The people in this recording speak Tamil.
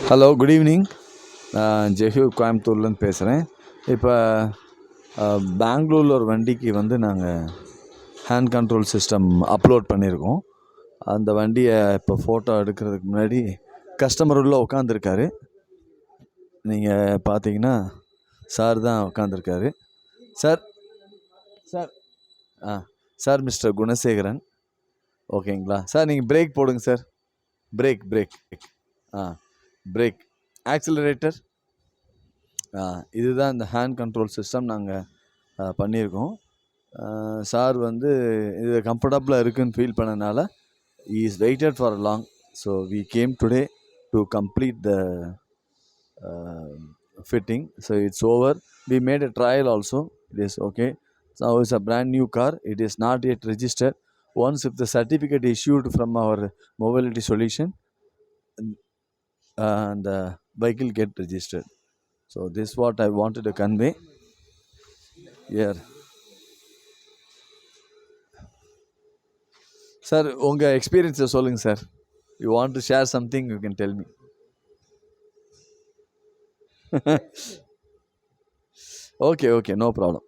Hello, good evening. நான் ஜெஹு கோயம்புத்தூர்லேருந்து பேசுகிறேன். இப்போ பெங்களூரில் ஒரு வண்டிக்கு வந்து நாங்கள் ஹேண்ட் கண்ட்ரோல் சிஸ்டம் அப்லோட் பண்ணியிருக்கோம். அந்த வண்டியை இப்போ ஃபோட்டோ எடுக்கிறதுக்கு முன்னாடி கஸ்டமர் உள்ளே உட்காந்துருக்காரு. நீங்கள் பார்த்தீங்கன்னா சார் தான் உட்காந்துருக்காரு. Sir sir sir mister Gunasekaran. ஓகேங்களா சார்? நீங்கள் பிரேக் போடுங்க சார். Break break accelerator. இதுதான் இந்த ஹேண்ட் கண்ட்ரோல் சிஸ்டம் நாங்கள் பண்ணியிருக்கோம். சார் வந்து இது கம்ஃபர்டபுளாக இருக்குன்னு ஃபீல் பண்ணனால is waited for long. So we came today to complete the fitting. So it's over. We made a trial also. It is okay. So it's a brand new car. It is not yet registered. Once if the certificate issued from our mobility solution, and the vehicle get registered. So this is what I wanted to convey here. Sir, unga experience solunga sir. You want to share something, you can tell me. Okay, no problem.